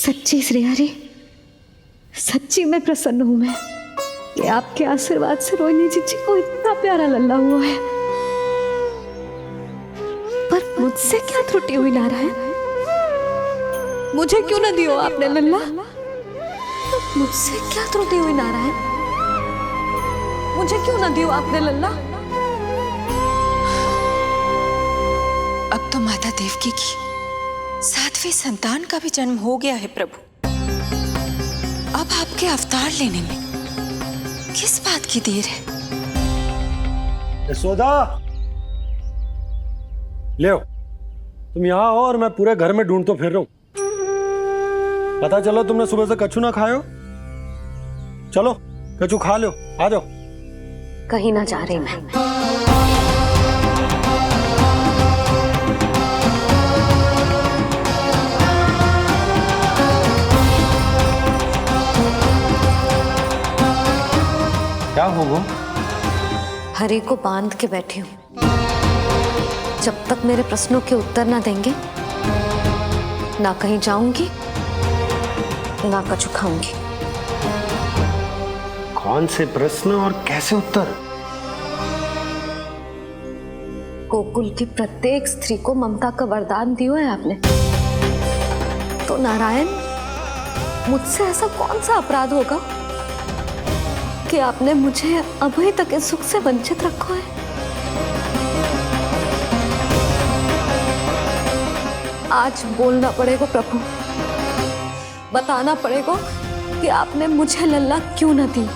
सच्ची श्रेया जी, सच्ची में प्रसन्न हूं मैं कि आपके आशीर्वाद से रोहिणी जी को इतना प्यारा लल्ला हुआ है। पर मुझसे क्या त्रुटि हुई नारायण? मुझे क्यों न दियो आपने लल्ला? मुझसे क्या त्रुटि हुई नारायण? मुझे क्यों न दियो आपने लल्ला? अब तो माता देवकी की 7वीं संतान का भी जन्म हो गया है प्रभु। अब आपके अवतार लेने में किस बात की देर है? यशोदा, ले आओ। तुम यहाँ आओ और मैं पूरे घर में ढूंढतो फिर रहा हूँ। पता चला तुमने सुबह से कछु ना खाए हो। चलो कछु खा लो, आ जाओ। कहीं ना जा रही मैं। क्या हो वो? हरि को बांध के बैठी हूँ। जब तक मेरे प्रश्नों के उत्तर ना देंगे, ना कहीं जाऊंगी, ना कछु खाऊंगी। कौन से प्रश्न और कैसे उत्तर? गोकुल की प्रत्येक स्त्री को ममता का वरदान दिया है आपने, तो नारायण मुझसे ऐसा कौन सा अपराध होगा कि आपने मुझे अभी तक इस सुख से वंचित रखा है? आज बोलना पड़ेगा प्रभु, बताना पड़ेगा कि आपने मुझे लल्ला क्यों न दी।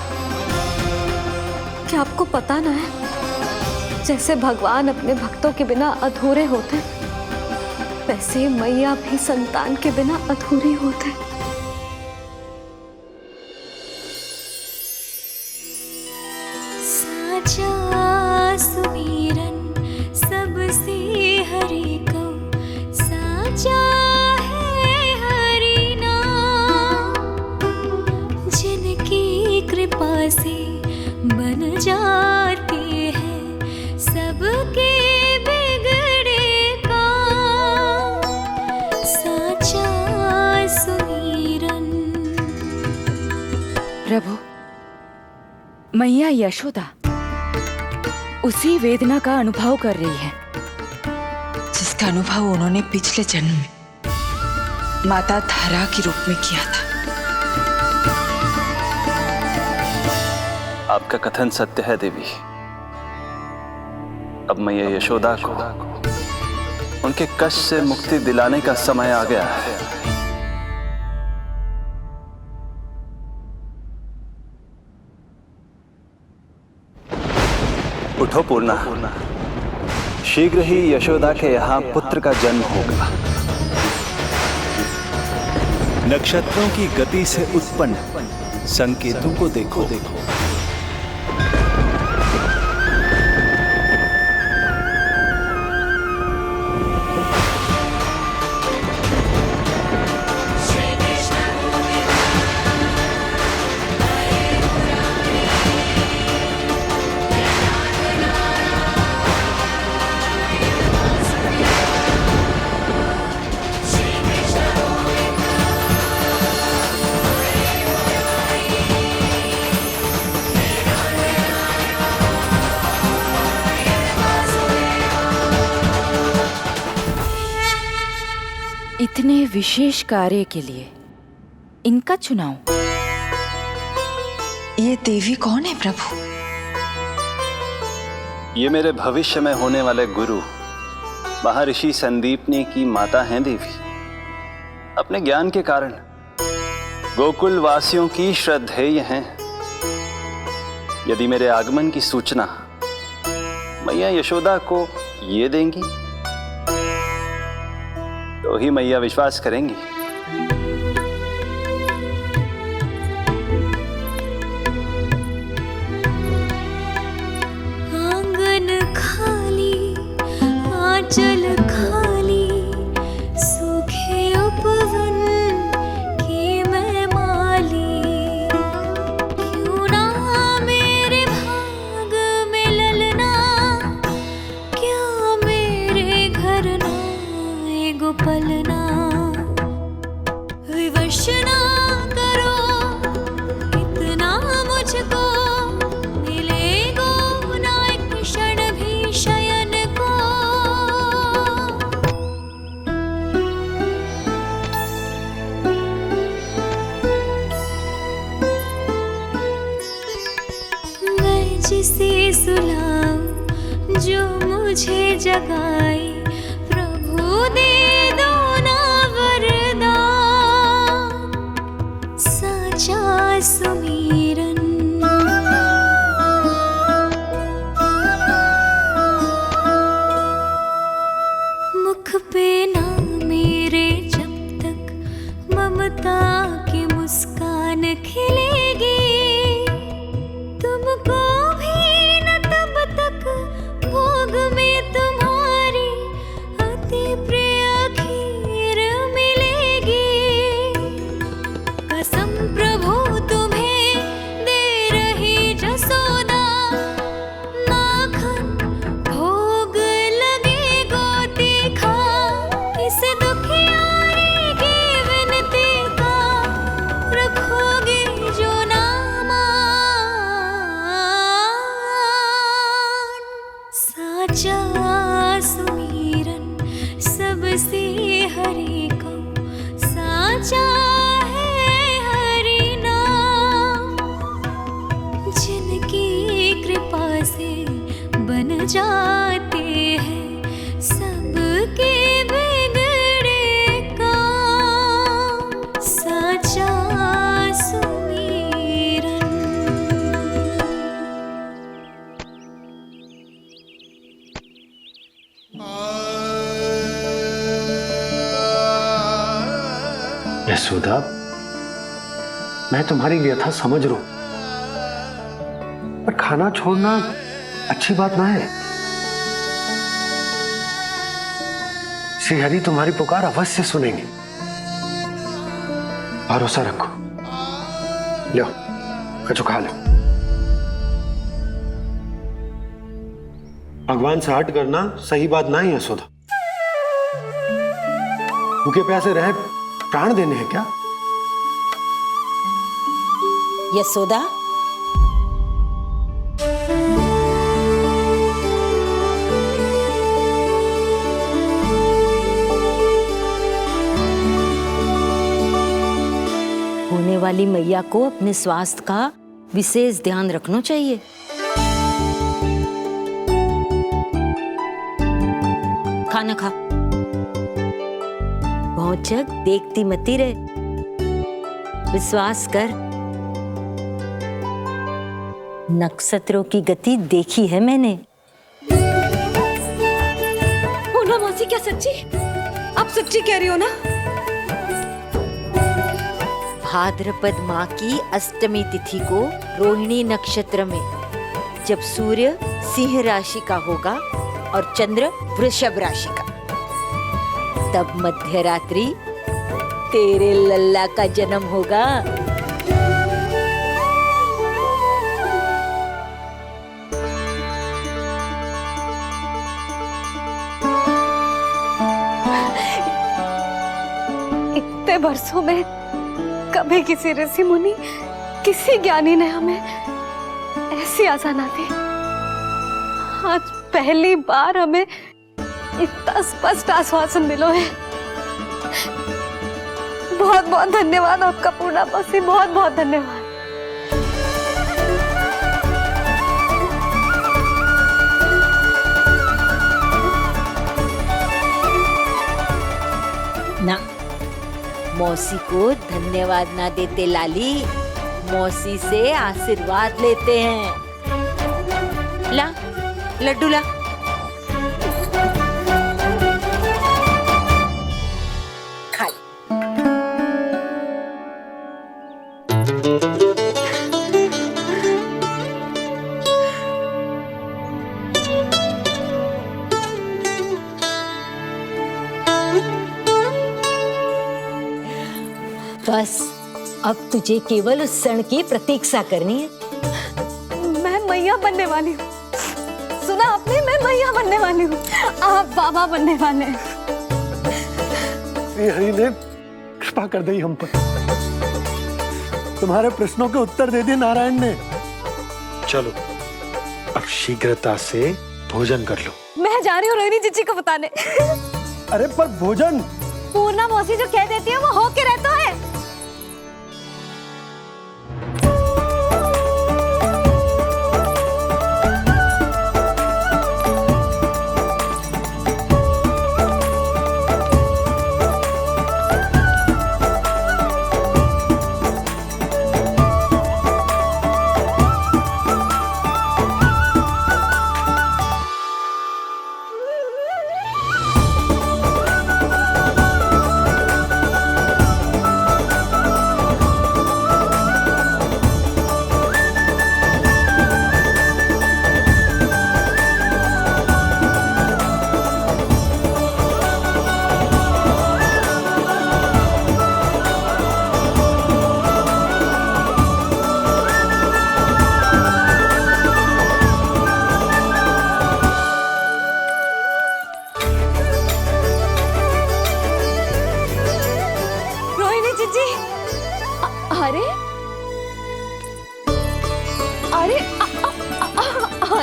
क्या आपको पता ना है, जैसे भगवान अपने भक्तों के बिना अधूरे होते, वैसे ही मैया भी संतान के बिना अधूरी होते। साचा सुमिरन सबसे हरि को, साचा है हरि नाम, जिनकी कृपा से बन जाती है सबके बिगड़े काम। साचा सुमिरन। प्रभु, मैया यशोदा उसी वेदना का अनुभव कर रही है जिसका अनुभव उन्होंने पिछले जन्म में माता धारा के रूप में किया था। आपका कथन सत्य है देवी। अब मैया यशोदा को उनके कष्ट से मुक्ति दिलाने का समय आ गया है। उठो पूर्णा, शीघ्र ही यशोदा के यहाँ पुत्र का जन्म होगा। नक्षत्रों की गति से उत्पन्न संकेतों को देखो। इतने विशेष कार्य के लिए इनका चुनाव। ये देवी कौन है प्रभु? ये मेरे भविष्य में होने वाले गुरु महर्षि संदीपनी की माता हैं देवी। अपने ज्ञान के कारण गोकुल वासियों की श्रद्धेय हैं। यदि मेरे आगमन की सूचना मैया यशोदा को ये देंगी तो ही मैया विश्वास करेंगी। आंगन खाली, आंचल खाली, सूखे उपवन की मैं माली। क्यों ना मेरे भाग में ललना, क्या मेरे घर ना एगो पलना। मुझे जगाए, प्रभु दे दो ना वरदान, साचा सुमीरन। मुख पे ना मेरे जब तक ममता की मुस्कान खिलेगी, तुमको भी न तब तक भोग में तुम्हारी अति प्रिय खीर मिलेगी। कसम प्रभु तुम्हें दे रही जसोदा, माखन भोग लगेगा तीखा, इस दुखियारी की विनती का रखोगे जो नामान, साचा सुमीरन सबसे हरि को, साचा है हरि नाम, जिनकी कृपा से बन जाते हैं सबके बिगड़े काम, साचा सुमीरन। यशोदा, मैं तुम्हारी व्यथा समझ रहा हूं, पर खाना छोड़ना अच्छी बात ना है। श्री हरि तुम्हारी पुकार अवश्य सुनेंगे, भरोसा रखो। लो, कछु खा लो। भगवान से हट करना सही बात ना ही यशोदा। भूखे प्यासे रहे प्राण देने हैं क्या? यशोदा, होने वाली मैया को अपने स्वास्थ्य का विशेष ध्यान रखना चाहिए। खाना खा, भौचक देखती मती रहे, विश्वास कर। नक्षत्रों की गति देखी है मैंने। पूना मौसी, क्या सच्ची? आप सच्ची कह रही हो ना? भाद्रपद माह की अष्टमी तिथि को रोहिणी नक्षत्र में, जब सूर्य सिंह राशि का होगा और चंद्र वृषभ राशि का, तब मध्य रात्रि तेरे लल्ला का जन्म होगा। इतने वर्षों में कभी किसी ऋषि मुनि, किसी ज्ञानी ने हमें ऐसी आशा ना दी। आज पहली बार हमें इतना स्पष्ट आश्वासन मिलो है। बहुत बहुत धन्यवाद आपका पूर्णा मौसी, बहुत बहुत धन्यवाद। ना, मौसी को धन्यवाद ना देते लाली, मौसी से आशीर्वाद लेते हैं। ला, लड्डू ला। खा ले। बस अब तुझे केवल उस क्षण की प्रतीक्षा करनी है। मैं मैया बनने वाली हूँ। सुना आपने? मैं मैया बनने वाली हूँ, आप बाबा बनने वाले हैं। श्री हरि ने कृपा कर दी हम पर, तुम्हारे प्रश्नों के उत्तर दे दिए नारायण ने। चलो अब शीघ्रता से भोजन कर लो। मैं जा रही हूँ रोहिणी जीजी को बताने। अरे पर भोजन पूर्णा मौसी जो कह देती है वो होके रहता है।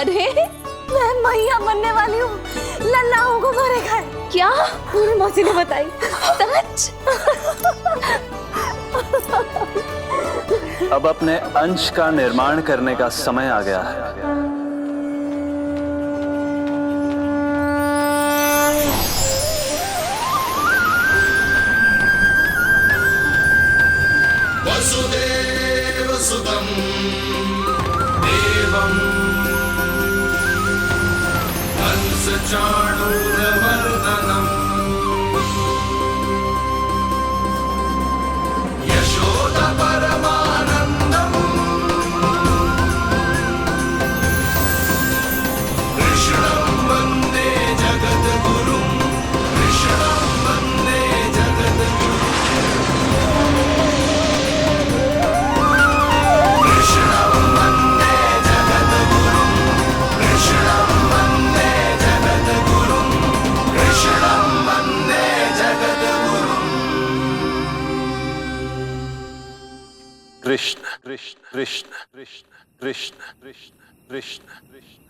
अरे मैं मैया बनने वाली हूँ, लल्लाओं को मारेगा है। क्या? मेरी मौसी ने बताई। सच? अब अपने अंश का निर्माण करने का समय आ गया है। वसुदेव सुतं देवं कंसचाणूरमर्दनम् यशोदा परमानन्दम् कृष्णं वन्दे जगद्गुरुं कृष्णं वन्दे जगद्गुरुं कृष्णं वन्दे जगद्गुरुं कृष्णं वन्दे जगद्गुरुं कृष्णं वन्दे जगद्गुरुं कृष्ण कृष्ण कृष्ण कृष्ण कृष्ण कृष्ण कृष्ण कृष्ण।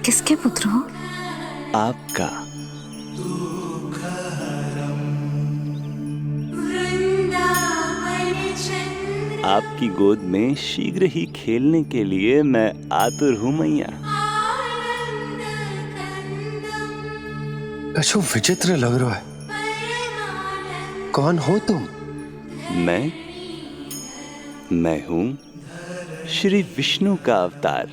किसके पुत्र हो? आपका। आपकी गोद में शीघ्र ही खेलने के लिए मैं आतुर हूं मैया। कछु विचित्र लग रहा है। कौन हो तुम? मैं हूं श्री विष्णु का अवतार।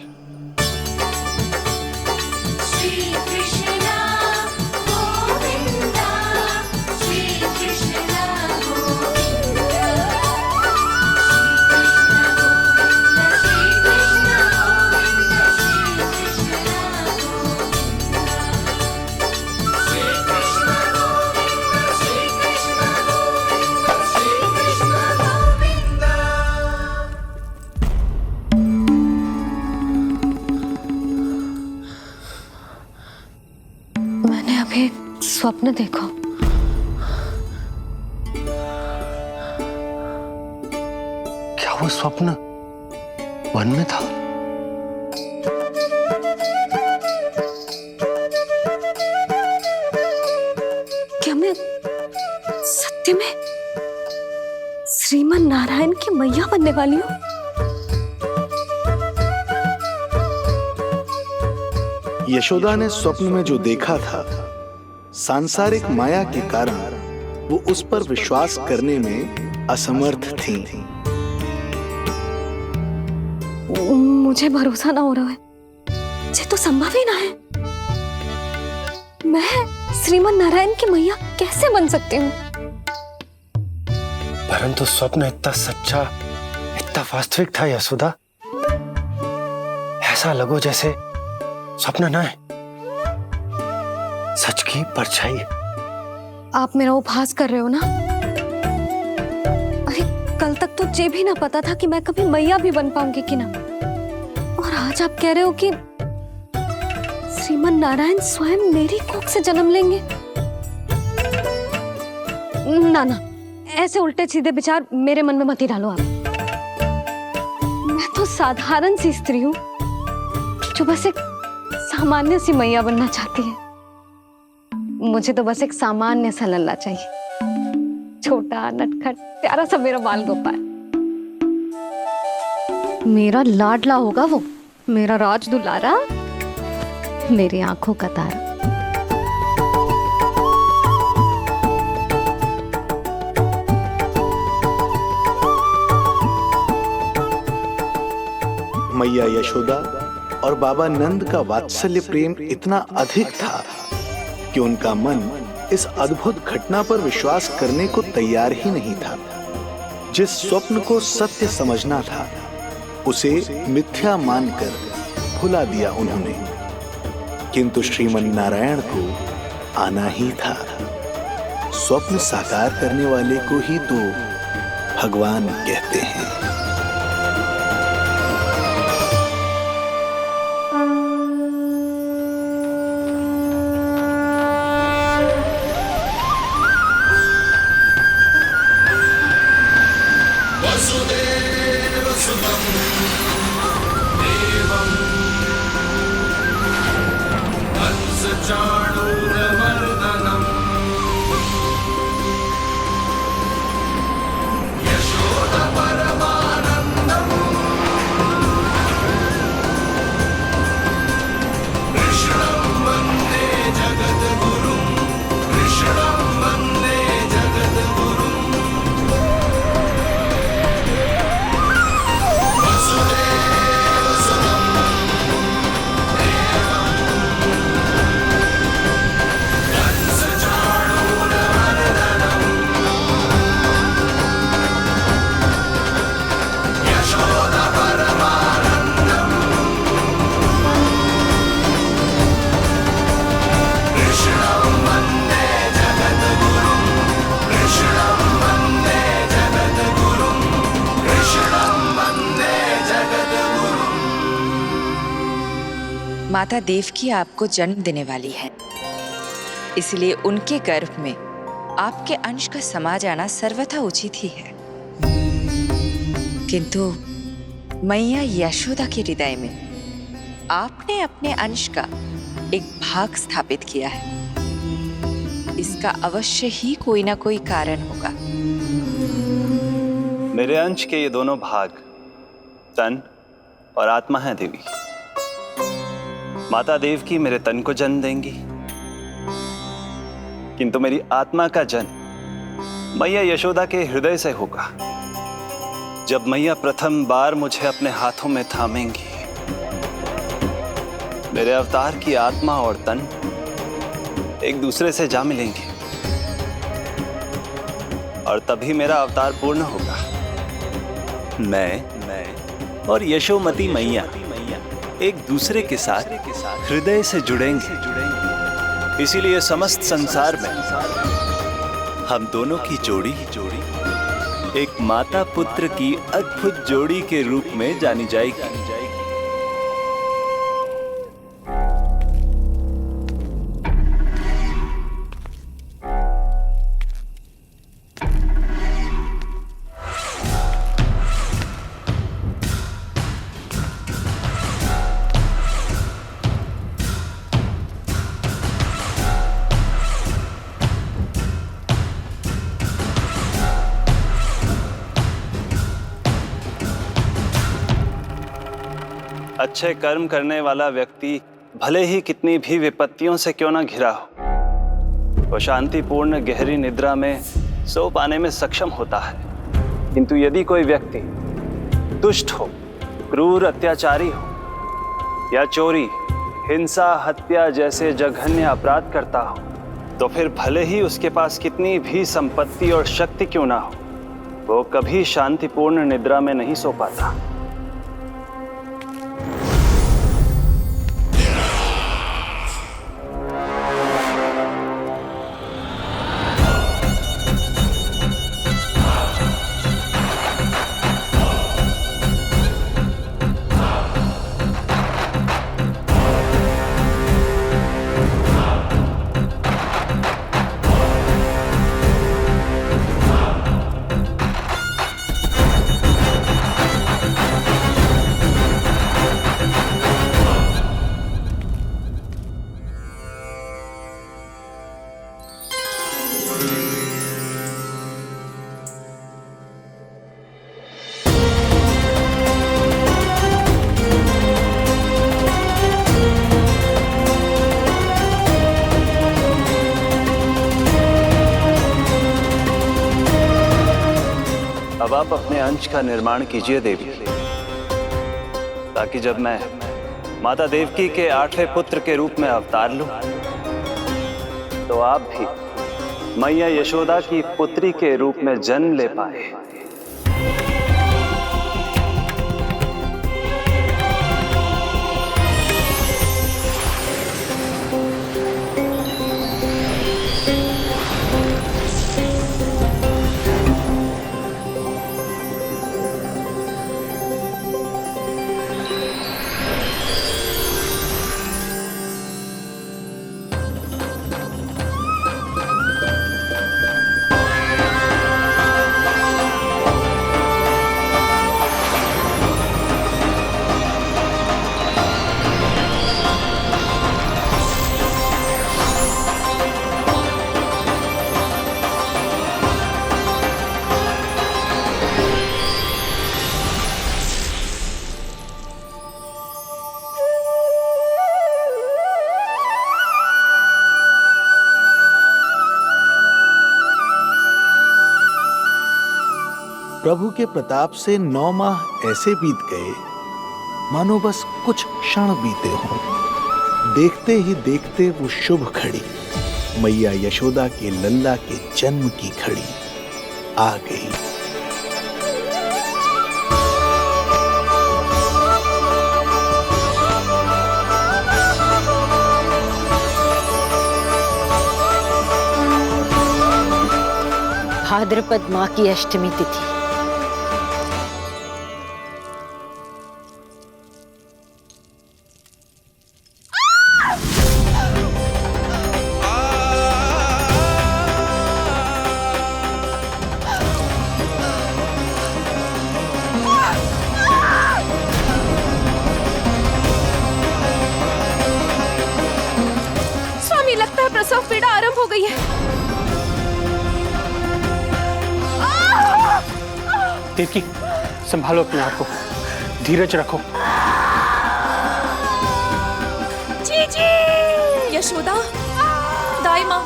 मैंने अभी एक स्वप्न देखा। क्या वो स्वप्न वन में था? क्या मैं सत्य में श्रीमन नारायण की मैया बनने वाली हूँ? यशोदा ने स्वप्न में जो देखा था, सांसारिक माया के कारण वो उस पर विश्वास करने में असमर्थ थी। मुझे भरोसा ना हो रहा है। ये तो संभव ही ना है। मैं श्रीमन नारायण की मैया कैसे बन सकती हूँ? परंतु स्वप्न इतना सच्चा, इतना वास्तविक था यशोदा। ऐसा लगो जैसे स्वप्न ना है, सच की परछाई। आप मेरा उपहास कर रहे हो ना? अरे कल तक तो ये भी ना पता था कि मैं कभी मैया भी बन पाऊंगी कि ना। और आज आप कह रहे हो कि श्रीमन नारायण स्वयं मेरी कोख से जन्म लेंगे? ना ना, ऐसे उल्टे सीधे विचार मेरे मन में मत ही डालो आप। मैं तो साधारण सी स्त्री हूँ जो बस एक सामान्य सी मैया बनना चाहती है। मुझे तो बस एक सामान्य सा लल्ला चाहिए, छोटा नटखट प्यारा सा मेरा बाल गोपाल। मेरा लाडला होगा वो, मेरा राज दुलारा, मेरी आंखों का तारा। मैया यशोदा और बाबा नंद का वात्सल्य प्रेम इतना अधिक था कि उनका मन इस अद्भुत घटना पर विश्वास करने को तैयार ही नहीं था। जिस स्वप्न को सत्य समझना था उसे मिथ्या मानकर भुला दिया उन्होंने, किंतु श्रीमन नारायण को आना ही था। स्वप्न साकार करने वाले को ही तो भगवान कहते हैं। माता देवकी आपको जन्म देने वाली है, इसलिए उनके गर्भ में आपके अंश का समा जाना सर्वथा उचित ही है। किंतु मैया यशोदा के हृदय में आपने अपने अंश का एक भाग स्थापित किया है। इसका अवश्य ही कोई ना कोई कारण होगा। मेरे अंश के ये दोनों भाग तन और आत्मा हैं देवी। माता देवकी मेरे तन को जन्म देंगी, किंतु मेरी आत्मा का जन्म मैया यशोदा के हृदय से होगा। जब मैया प्रथम बार मुझे अपने हाथों में थामेंगी, मेरे अवतार की आत्मा और तन एक दूसरे से जा मिलेंगे और तभी मेरा अवतार पूर्ण होगा। मैं और यशोमती मैया एक दूसरे के साथ हृदय से जुड़ेंगे। इसीलिए समस्त संसार में हम दोनों की जोड़ी एक माता पुत्र की अद्भुत जोड़ी के रूप में जानी जाएगी। अच्छे कर्म करने वाला व्यक्ति भले ही कितनी भी विपत्तियों से क्यों ना घिरा हो, वो शांतिपूर्ण गहरी निद्रा में सो पाने में सक्षम होता है। किंतु यदि कोई व्यक्ति दुष्ट हो, क्रूर अत्याचारी हो या चोरी, हिंसा, हत्या जैसे जघन्य अपराध करता हो, तो फिर भले ही उसके पास कितनी भी संपत्ति और शक्ति क्यों ना हो, वो कभी शांतिपूर्ण निद्रा में नहीं सो पाता। अंश का निर्माण कीजिए देवी, ताकि जब मैं माता देवकी के 8वें पुत्र के रूप में अवतार लूं, तो आप भी मैया यशोदा की पुत्री के रूप में जन्म ले पाए। प्रभु के प्रताप से 9 माह ऐसे बीत गए मानो बस कुछ क्षण बीते हों। देखते ही देखते वो शुभ घड़ी, मैया यशोदा के लल्ला के जन्म की घड़ी आ गई। भाद्रपद माह की अष्टमी तिथि। स्वामी, लगता है प्रसव पीड़ा आरंभ हो गई है। देवकी, संभालो अपने आप को, धीरज रखो। जी जी। यशोदा, दाई माँ।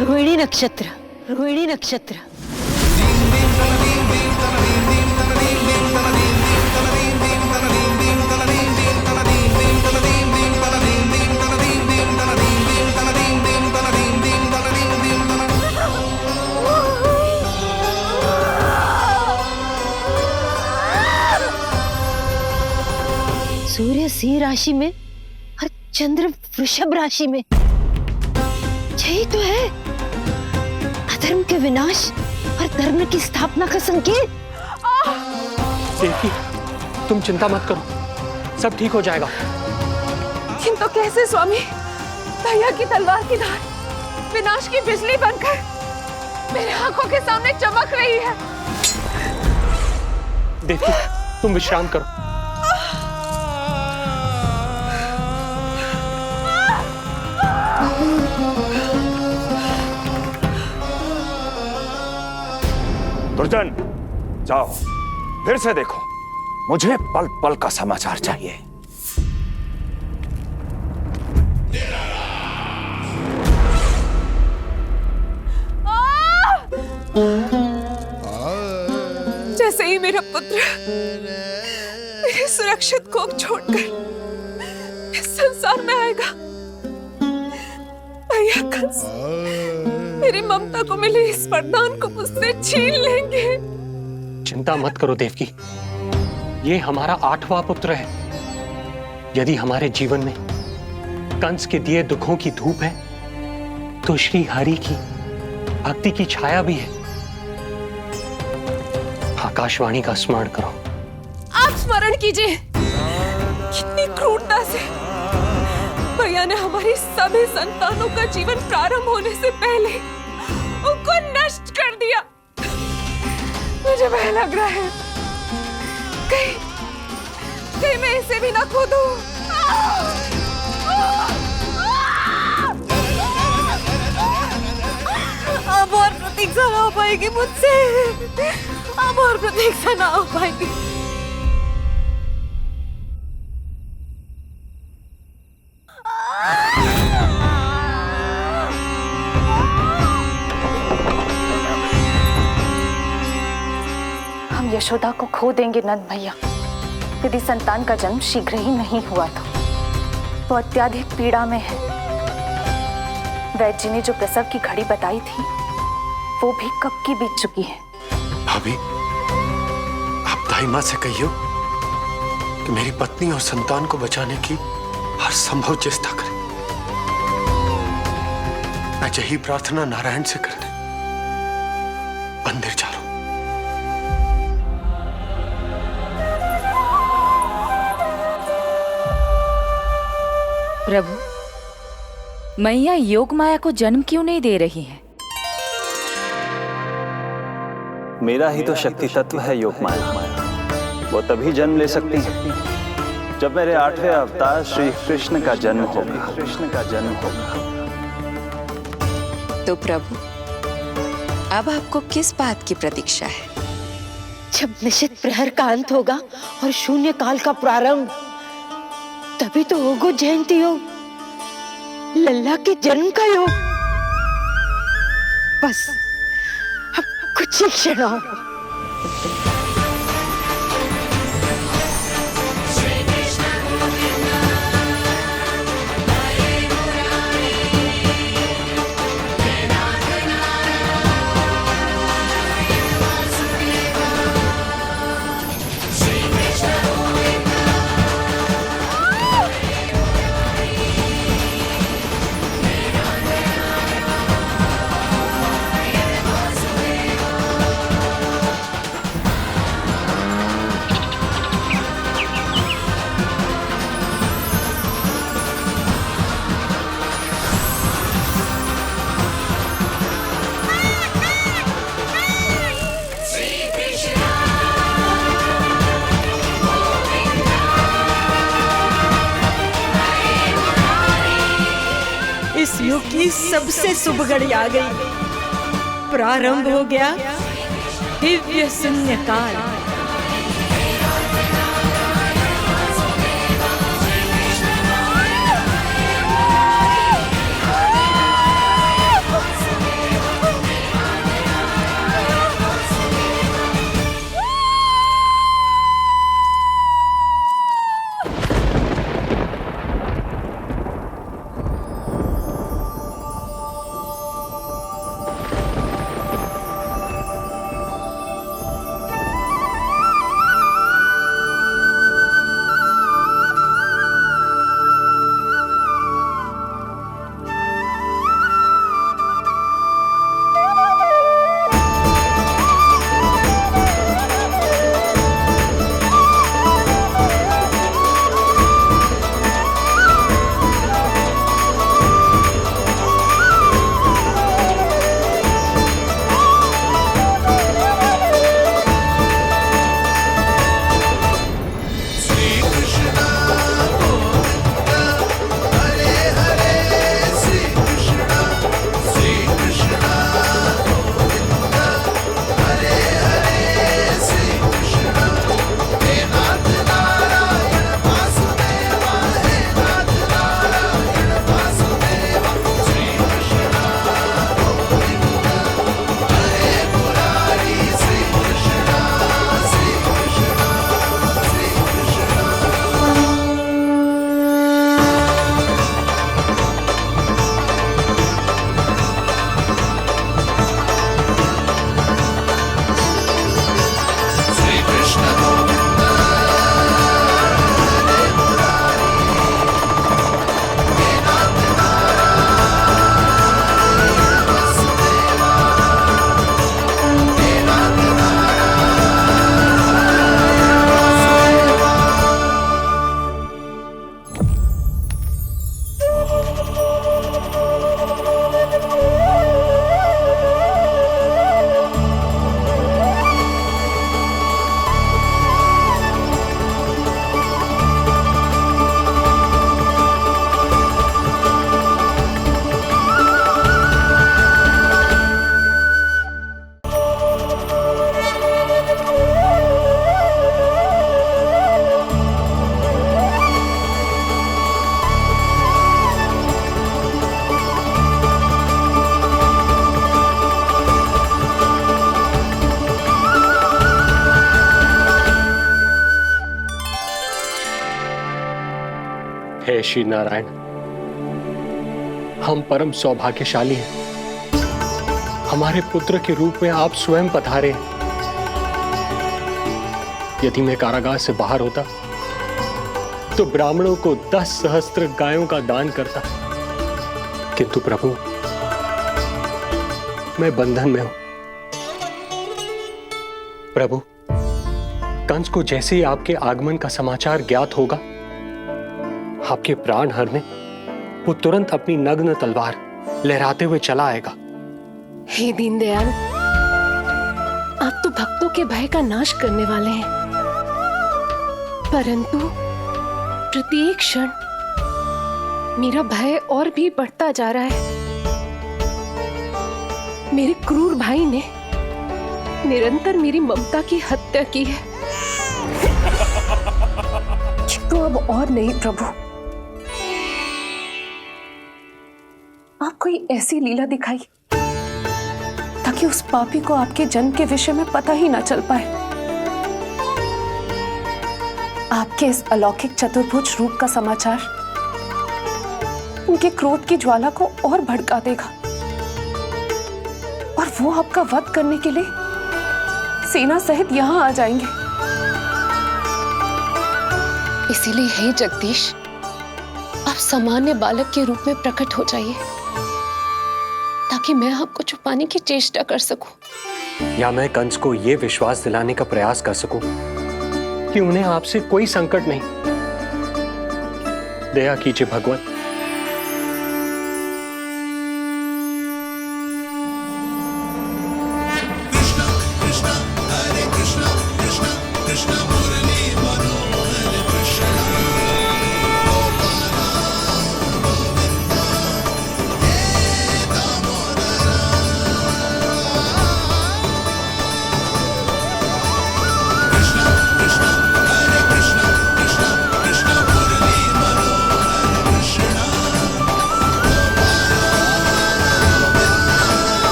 रोहिणी नक्षत्र, रोहिणी नक्षत्र। सूर्य सिंह राशि में और चंद्र वृषभ राशि में। यही तो है अधर्म के विनाश और धर्म की स्थापना का संकेत। देवकी, तुम चिंता मत करो, सब ठीक हो जाएगा। किंतु कैसे स्वामी? भैया की तलवार की धार विनाश की बिजली बनकर मेरे आंखों के सामने चमक रही है। देवकी, तुम विश्राम करो। दुर्जन, जाओ फिर से देखो, मुझे पल पल का समाचार चाहिए। जैसे ही मेरा पुत्र मेरे सुरक्षित कोख छोड़कर इस संसार में आएगा, भैया कंस मेरी ममता को मिले इस वरदान को मुझसे छीन लेंगे। चिंता मत करो देवकी, ये हमारा 8वां पुत्र है। यदि हमारे जीवन में कंस के दिए दुखों की धूप है, तो श्री हरि की भक्ति की छाया भी है। आकाशवाणी का स्मरण करो। आप स्मरण कीजिए, कितनी क्रूरता से भैया ने हमारी सभी संतानों का जीवन प्रारंभ होने से पहले उनको नष्ट कर दिया। मुझे भय लग रहा है, कहीं मैं इसे भी ना खो दूं। अब और प्रतीक्षा ना हो पाएगी मुझसे, अब और प्रतीक्षा ना हो पाएगी। यशोदा को खो देंगे नंद भैया यदि संतान का जन्म शीघ्र ही नहीं हुआ तो। वो अत्यधिक पीड़ा में है। वैद्य जी ने जो प्रसव की घड़ी बताई थी वो भी कब की बीत चुकी है। भाभी, आप दाई माँ से कहियो कि मेरी पत्नी और संतान को बचाने की हर संभव चेष्टा करें। मैं यही प्रार्थना नारायण से करने मंदिर चलो। प्रभु, मैया योग माया को जन्म क्यों नहीं दे रही है? मेरा ही तो शक्ति तत्व है योग माया। वो तभी जन्म ले सकती है जब मेरे 8वें अवतार श्री कृष्ण का जन्म होगा। तो प्रभु, अब आपको किस बात की प्रतीक्षा है? जब निश्चित प्रहर का अंत होगा और शून्य काल का प्रारंभ, तभी तो होगा जयंती योग, लल्ला के जन्म का योग। बस अब कुछ ही क्षण और। इस युग की सबसे शुभ घड़ी आ गई। प्रारंभ हो गया दिव्य शून्य काल। हे श्री नारायण, हम परम सौभाग्यशाली हैं। हमारे पुत्र के रूप में आप स्वयं पधारे हैं। यदि मैं कारागार से बाहर होता तो ब्राह्मणों को 10 सहस्त्र गायों का दान करता, किंतु प्रभु मैं बंधन में हूं। प्रभु, कंस को जैसे ही आपके आगमन का समाचार ज्ञात होगा, आपके प्राण हरने वो तुरंत अपनी नग्न तलवार लहराते हुए चला आएगा। हे दीनदयाल, आप तो भक्तों के भय का नाश करने वाले हैं, परंतु प्रत्येक क्षण मेरा भय और भी बढ़ता जा रहा है। मेरे क्रूर भाई ने निरंतर मेरी ममता की हत्या की है। तो अब और नहीं प्रभु, आप कोई ऐसी लीला दिखाई ताकि उस पापी को आपके जन्म के विषय में पता ही ना चल पाए। आपके इस अलौकिक चतुर्भुज रूप का समाचार उनके क्रोध की ज्वाला को और भड़का देगा और वो आपका वध करने के लिए सेना सहित यहां आ जाएंगे। इसीलिए हे जगदीश, आप सामान्य बालक के रूप में प्रकट हो जाइए ताकि मैं आपको छुपाने की चेष्टा कर सकूं। या मैं कंस को यह विश्वास दिलाने का प्रयास कर सकूं कि उन्हें आपसे कोई संकट नहीं। दया कीजिए भगवान।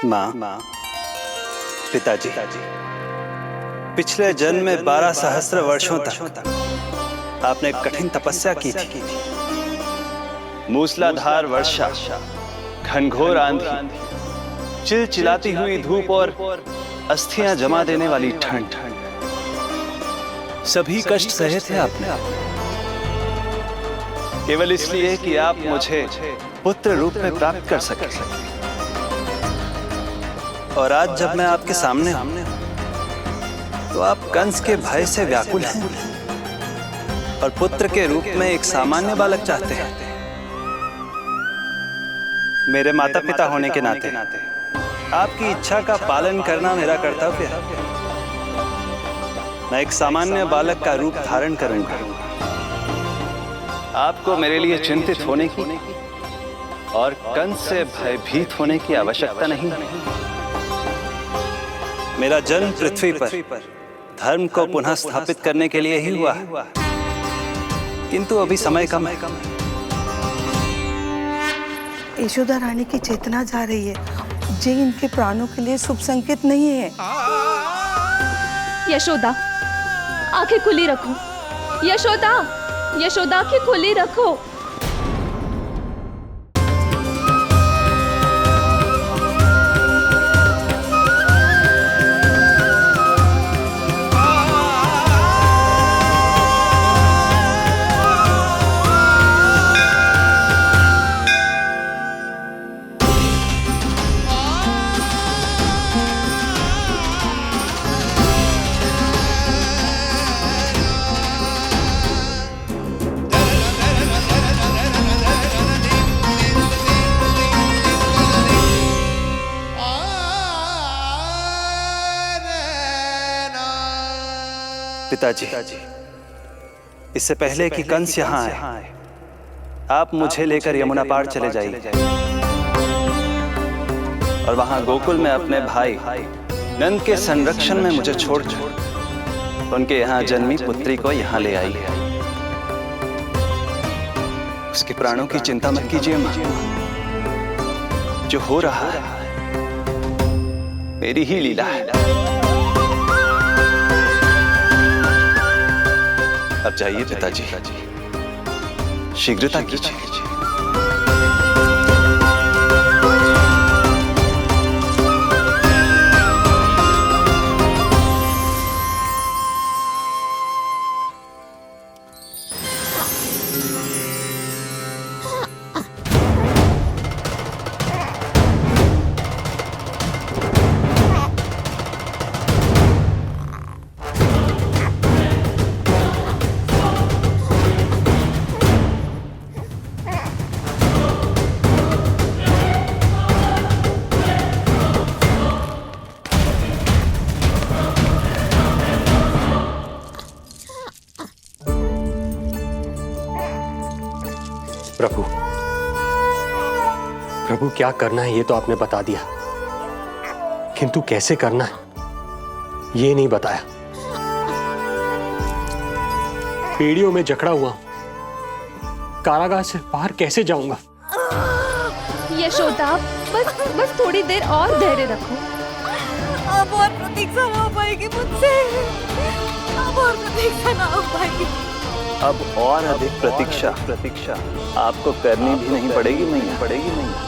माँ, पिताजी, पिछले जन्म में 12 सहस्त्र वर्षों तक आपने कठिन तपस्या की थी। मूसलाधार वर्षा, घनघोर आंधी, चिलचिलाती हुई धूप और अस्थियां जमा देने वाली ठंड, सभी कष्ट सहे थे आपने, केवल इसलिए कि आप मुझे पुत्र रूप में प्राप्त कर सके। और आज जब मैं आपके सामने हूं तो आप कंस के भय से व्याकुल हैं और पुत्र के रूप में एक सामान्य बालक चाहते हैं। मेरे माता पिता होने के नाते आपकी इच्छा का पालन करना मेरा कर्तव्य है। मैं एक सामान्य बालक का रूप धारण करूंगा। आपको मेरे लिए चिंतित होने की और कंस से भयभीत होने की आवश्यकता नहीं। मेरा जन्म पृथ्वी पर धर्म को पुनः स्थापित करने के लिए ही हुआ है, किंतु अभी समय कम है। यशोदा रानी की चेतना जा रही है, ये इनके प्राणों के लिए शुभ संकेत नहीं है। यशोदा, आंखें खुली रखो। यशोदा, यशोदा आंखें खुली रखो। पिताजी, इससे पहले कि कंस यहाँ आए, आप मुझे लेकर यमुना पार चले जाइए। और वहां गोकुल में अपने भाई नंद के संरक्षण में मुझे छोड़कर उनके यहाँ जन्मी पुत्री को यहाँ ले आई। उसके प्राणों की चिंता मत कीजिए मां, जो हो रहा है मेरी ही लीला है। अब जाइए पिताजी, शीघ्रता कीजिए। प्रभु, प्रभु क्या करना है ये तो आपने बता दिया, किंतु कैसे करना है ये नहीं बताया। पेड़ियों में जकड़ा हुआ हूं, कारागार से बाहर कैसे जाऊंगा? यशोदा, बस थोड़ी देर और धैर्य रखो। अब और प्रतीक्षा ना हो पाएगी मुझसे, अब और प्रतीक्षा ना हो पाएगी। अब और अधिक प्रतीक्षा आपको करनी भी नहीं पड़ेगी मैया।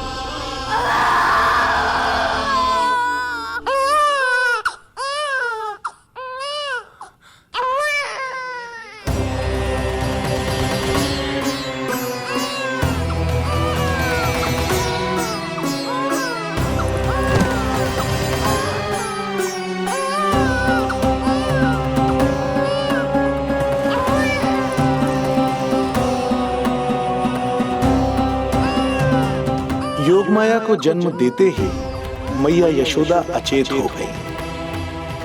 योगमाया को जन्म देते ही मैया यशोदा अचेत हो गई,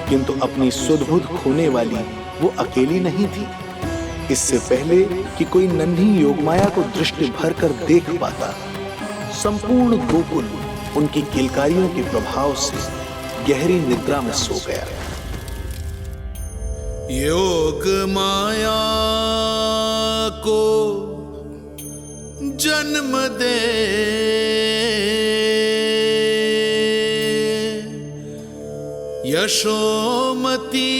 किंतु अपनी सुध-बुध खोने वाली वो अकेली नहीं थी। इससे पहले कि कोई नन्ही योगमाया को दृष्टि भर कर देख पाता, संपूर्ण गोकुल उनकी किलकारियों के प्रभाव से गहरी निद्रा में सो गया। योग माया को जन्म दे यशोमती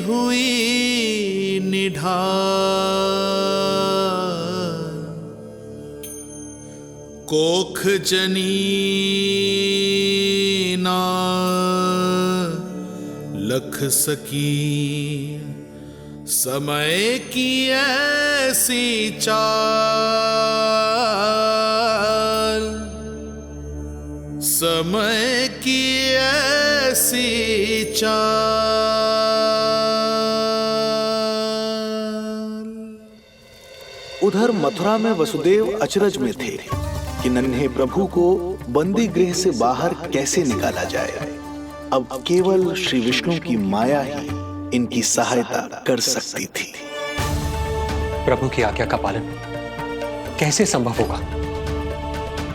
हुई निढाल, कोख जनी ना लख सकी, समय की ऐसी चाल, समय की ऐसी चाल। उधर मथुरा में वसुदेव अचरज में थे कि नन्हे प्रभु को बंदी गृह से बाहर कैसे निकाला जाए। अब केवल श्री विष्णु की माया ही इनकी सहायता कर सकती थी। प्रभु की आज्ञा का पालन कैसे संभव होगा?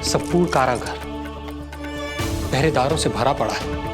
संपूर्ण कारागार पहरेदारों से भरा पड़ा है।